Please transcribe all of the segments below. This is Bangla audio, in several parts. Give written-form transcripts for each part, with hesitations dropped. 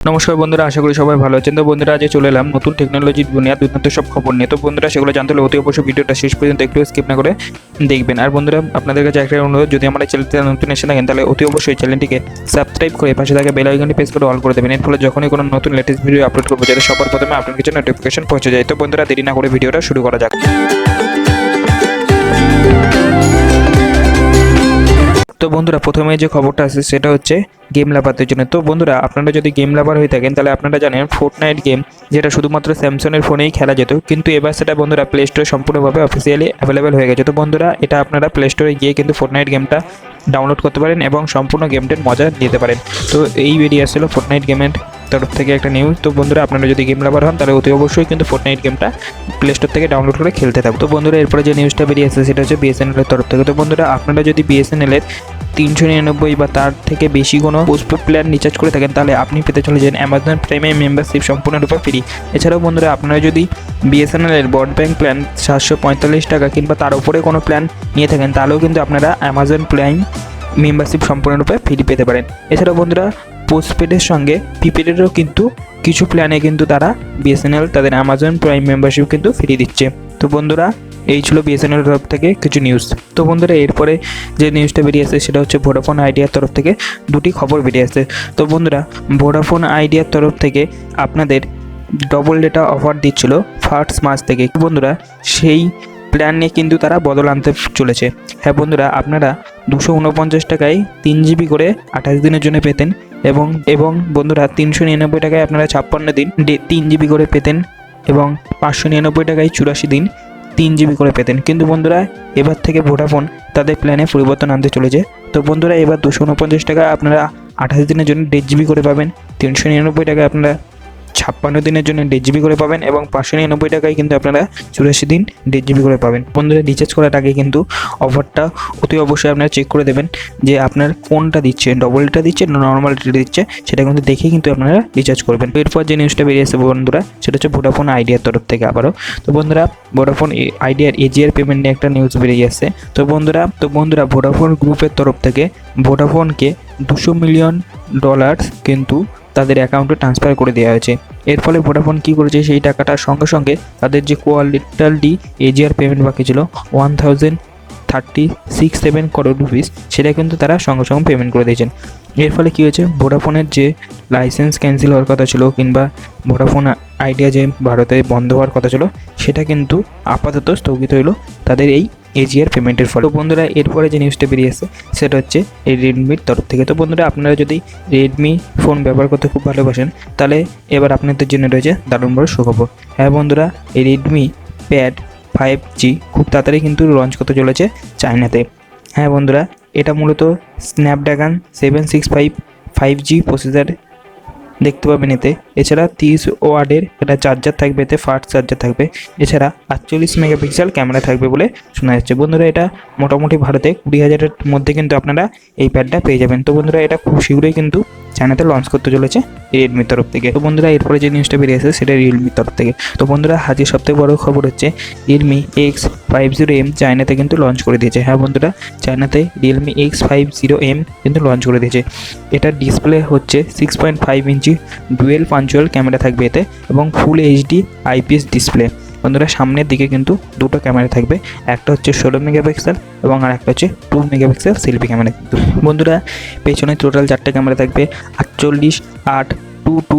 নমস্কার বন্ধুরা, আশা করি সবাই ভালো আছেন। তো বন্ধুরা, আজ চলে এলাম নতুন টেকনোলজির দুনিয়া দুর্দান্ত সব খবর নিয়ে। তো বন্ধুরা, সেগুলো জানতে হলে অতি অবশ্যই ভিডিওটা শেষ পর্যন্ত একটু স্কিপ না করে দেখবেন। আর বন্ধুরা, আপনাদের কাছে একটা অনুরোধ, যদি আমার চ্যানেলটি নতুন এসে থাকেন তাহলে অতি অবশ্যই চ্যানেলটিকে সাবস্ক্রাইব করে পাশে থাকা বেল আইকনটি প্রেস করে অল করে দেবেন। এর ফলে যখনই কোনো নতুন লেটেস্ট ভিডিও আপলোড করবো যাতে সবার প্রথমে আপনার কাছে নোটিফিকেশন পৌঁছে যায়। তো বন্ধুরা, দেরি না করে ভিডিওটা শুরু করা যাক। তো বন্ধুরা, প্রথমে যে খবরটা আছে সেটা হচ্ছে গেম লাভারদের জন্য। তো বন্ধুরা, আপনারা যদি গেম লাভার হয়ে থাকেন তাহলে আপনারা জানেন ফোর্টনাইট গেম যেটা শুধুমাত্র স্যামসাংয়ের ফোনেই খেলা যেত, কিন্তু এবার সেটা বন্ধুরা প্লে স্টোরে সম্পূর্ণভাবে অফিসিয়ালি অ্যাভেলেবেল হয়ে গেছে। তো বন্ধুরা, এটা আপনারা প্লে স্টোরে গিয়ে কিন্তু ফোর্টনাইট গেমটা ডাউনলোড করতে পারেন এবং সম্পূর্ণ গেমটার মজা নিতে পারেন। তো এই বেরিয়ে আসছিল ফোর্টনাইট গেমের তরফ থেকে একটা নিউজ। তো বন্ধুরা, আপনারা যদি গেম লাভার হন তাহলে অতি অবশ্যই কিন্তু ফোর্টনাইট গেমটা প্লে স্টোর থেকে ডাউনলোড করে খেলতে থাকুন। তো বন্ধুরা, এরপরে যে নিউজটা বেরিয়ে আসছে সেটা হচ্ছে BSNL এর তরফ থেকে। তো বন্ধুরা, আপনারা যদি BSNL এর 399 বা তার থেকে বেশি কোনো পোস্টপেড প্ল্যান রিচার্জ করে থাকেন তাহলে আপনি পেতে চলেছেন অ্যামাজন প্রাইমে মেম্বারশিপ সম্পূর্ণরূপে ফ্রি। এছাড়াও বন্ধুরা, আপনারা যদি BSNL এর ব্রডব্যান্ড প্ল্যান 745 টাকা কিংবা তার উপরে কোনো প্ল্যান নিয়ে থাকেন তাহলেও কিন্তু আপনারা অ্যামাজন প্রাইম মেম্বারশিপ সম্পূর্ণরূপে ফ্রি পেতে পারেন। এছাড়াও বন্ধুরা, পোস্টপেডের সঙ্গে প্রিপেডেরও কিন্তু কিছু প্ল্যানে কিন্তু তারা BSNL তাদের অ্যামাজন প্রাইম মেম্বারশিপ কিন্তু ফ্রি দিচ্ছে। তো বন্ধুরা, এই ছিল BSNL তরফ থেকে কিছু নিউজ। তো বন্ধুরা, এরপরে যে নিউজটা বেরিয়ে আসছে সেটা হচ্ছে ভোডাফোন আইডিয়ার তরফ থেকে দুটি খবর বেরিয়ে আসছে। তো বন্ধুরা, ভোডাফোন আইডিয়ার তরফ থেকে আপনাদের ডবল ডেটা অফার দিচ্ছিল 1 মার্চ থেকে। বন্ধুরা, সেই প্ল্যান নিয়ে কিন্তু তারা বদল আনতে চলেছে। হ্যাঁ বন্ধুরা, আপনারা 249 টাকায় 3 GB করে 28 দিনের জন্য পেতেন এবং বন্ধুরা 399 টাকায় আপনারা 56 দিন 3 GB করে পেতেন এবং 599 টাকায় 84 দিন 3 GB করে পেতেন। কিন্তু বন্ধুরা, এবার থেকে ভোডাফোন তাদের প্ল্যানে পরিবর্তন আনতে চলেছে। তো বন্ধুরা, এবার 249 টাকা আপনারা 28 দিনের জন্য 1.5 GB করে পাবেন, 399 টাকায় আপনারা 56 দিনের জন্য 1.5 GB করে পাবেন এবং 599 টাকায় কিন্তু আপনারা 84 দিন 1.5 GB করে পাবেন। বন্ধুরা, রিচার্জ করার আগে কিন্তু অফারটা অতি অবশ্যই আপনারা চেক করে দেবেন যে আপনার কোনটা দিচ্ছে, ডবল ডেটা দিচ্ছে না নর্মাল ডেটা দিচ্ছে, সেটা কিন্তু দেখে কিন্তু আপনারা রিচার্জ করবেন। এরপর যে নিউজটা বেরিয়ে আসছে বন্ধুরা সেটা হচ্ছে ভোডাফোন আইডিয়ার তরফ থেকে আবারও। তো বন্ধুরা, ভোডাফোন আইডিয়ার এজিআর পেমেন্ট নিয়ে একটা নিউজ বেরিয়ে আসছে। তো বন্ধুরা ভোডাফোন গ্রুপের তরফ থেকে ভোডাফোনকে $200 মিলিয়ন কিন্তু তাদের অ্যাকাউন্টে ট্রান্সফার করে দেওয়া হয়েছে। এর ফলে ভোডাফোন কী করেছে, সেই টাকাটার সঙ্গে সঙ্গে তাদের যে কোয়ালিটালি এজিআর পেমেন্ট বাকি ছিল 1,036.7 crore রুপিস, সেটা কিন্তু তারা সঙ্গে সঙ্গে পেমেন্ট করে দিয়েছেন। এর ফলে কী হয়েছে, ভোডাফোনের যে লাইসেন্স ক্যান্সেল হওয়ার কথা ছিল কিংবা ভোডাফোন আইডিয়া যে ভারতে বন্ধ হওয়ার কথা ছিল সেটা কিন্তু আপাতত স্থগিত হইল তাদের এই এজিআর পেমেন্টের ফলে। তো বন্ধুরা, এরপরে যে নিউজটা বেরিয়ে আসছে সেটা হচ্ছে এই রেডমির তরফ থেকে। তো বন্ধুরা, আপনারা যদি রেডমি ফোন ব্যবহার করতে খুব ভালোবাসেন তাহলে এবার আপনাদের জন্য রয়েছে দারুণ বড় সুখবর। হ্যাঁ বন্ধুরা, এই রেডমি প্যাড 5G খুব তাড়াতাড়ি কিন্তু লঞ্চ করতে চলেছে চায়নাতে। হ্যাঁ বন্ধুরা, এটা মূলত স্ন্যাপড্রাগন 765 5G প্রসেসর দেখতে পাবেন এতে। এছাড়া 30 ওয়াটের একটা চার্জার থাকবে, এতে ফাস্ট চার্জার থাকবে। এছাড়া 48 মেগাপিক্সেল ক্যামেরা থাকবে বলে শোনা যাচ্ছে। বন্ধুরা, এটা মোটামুটি ভারতে 20,000-এর মধ্যে কিন্তু আপনারা এই প্যাডটা পেয়ে যাবেন। তো বন্ধুরা, এটা খুব শীঘ্রই কিন্তু চায়নাতে লঞ্চ করতে চলেছে রিয়েলমির তরফ থেকে। তো বন্ধুরা, এরপরে যে নিউজটা বেরিয়ে আসে সেটা রিয়েলমির তরফ থেকে। তো বন্ধুরা, আজকে সবথেকে বড় খবর হচ্ছে রিয়েলমি x50m চায়নাতে কিন্তু লঞ্চ করে দিয়েছে। হ্যাঁ বন্ধুরা, চায়নাতে রিয়েলমি x50m কিন্তু লঞ্চ করে দিয়েছে। এটার ডিসপ্লে হচ্ছে 6.5 ইঞ্চি ডুয়েল পাঞ্চুয়াল ক্যামেরা থাকবে এতে এবং ফুল HD IPS ডিসপ্লে। বন্ধুরা, সামনের দিকে কিন্তু দুটো ক্যামেরা থাকবে, একটা হচ্ছে 16 মেগাপিক্সেল এবং আর একটা হচ্ছে 2 মেগাপিক্সেল সেলফি ক্যামেরা। বন্ধুরা, পেছনে টোটাল 4টে ক্যামেরা থাকবে, 48, 8, 2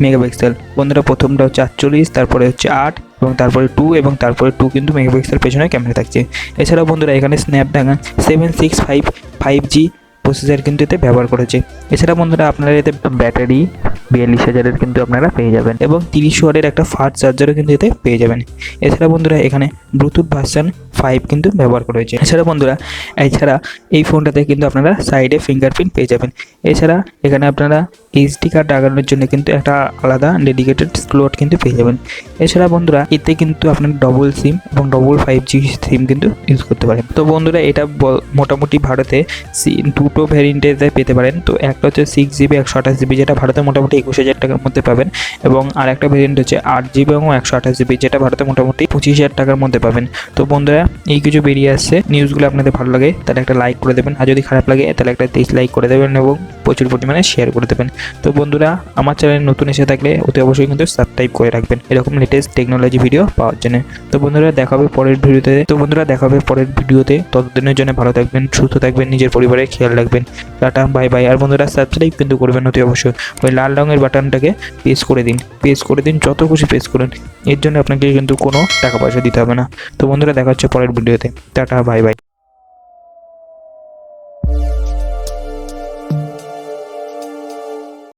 মেগাপিক্সেল। বন্ধুরা, প্রথমটা হচ্ছে 48, তারপরে হচ্ছে 8 এবং তারপরে 2 এবং তারপরে 2 কিন্তু মেগাপিক্সেল পেছনে ক্যামেরা থাকছে। এছাড়াও বন্ধুরা, এখানে স্ন্যাপড্রাগন 765 5G প্রসেসর কিন্তু এতে ব্যবহার করেছে। এছাড়া বন্ধুরা, আপনারা এতে ব্যাটারি 42,000-এর কিন্তু আপনারা পেয়ে যাবেন এবং 30 ওয়াটের একটা ফাস্ট চার্জারও কিন্তু এতে পেয়ে যাবেন। এছাড়া বন্ধুরা, এখানে ব্লুটুথ ভার্সন 5 কিন্তু ব্যবহার করা হয়েছে। এছাড়া বন্ধুরা, এই ফোনটাতে কিন্তু আপনারা সাইডে ফিঙ্গারপ্রিন্ট পেয়ে যাবেন। এছাড়া এখানে আপনারা SD কার্ড লাগানোর জন্য কিন্তু একটা আলাদা ডেডিকেটেড স্লট কিন্তু পেয়ে যাবেন। এছাড়া বন্ধুরা, এতে কিন্তু আপনারা ডবল সিম এবং ডবল 5G সিম কিন্তু ইউজ করতে পারেন। তো বন্ধুরা, এটা মোটামুটি ভারতে দুটো ভ্যারিয়েন্টে পেতে পারেন। তো একটা হচ্ছে 6GB 128GB যেটা ভারতে মোটামুটি 21,000 টাকার মধ্যে পাবেন এবং আর একটা ভ্যারিয়েন্ট হচ্ছে 8GB এবং 128GB যেটা ভারতে মোটামুটি 25,000 টাকার মধ্যে পাবেন। তো বন্ধুরা, এই কিছু বেরিয়ে আসছে নিউজগুলো আপনাদের ভালো লাগে তাহলে একটা লাইক করে দেবেন, আর যদি খারাপ লাগে তাহলে একটা ডিসলাইক করে দেবেন এবং প্রচুর পরিমাণে শেয়ার করে দেবেন। তো বন্ধুরা, আমার চ্যানেলে নতুন এসে থাকলে অতি অবশ্যই কিন্তু সাবস্ক্রাইব করে রাখবেন এরকম লেটেস্ট টেকনোলজি ভিডিও পাওয়ার জন্য। তো বন্ধুরা, দেখা হবে পরের ভিডিওতে। ততদিনের জন্য ভালো থাকবেন, সুস্থ থাকবেন, নিজের পরিবারের খেয়াল রাখবেন। Tata, bye bye. আর বন্ধুরা, সাবস্ক্রাইব কিন্তু করবেন অতি অবশ্যই। ওই লাল রঙের বাটনটাকে প্রেস করে দিন, যত খুশি প্রেস করুন। এর জন্য আপনাকে কিন্তু কোনো টাকা পয়সা দিতে হবে না। তো বন্ধুরা, দেখা হচ্ছে পরের ভিডিওতে। Tata, bye bye.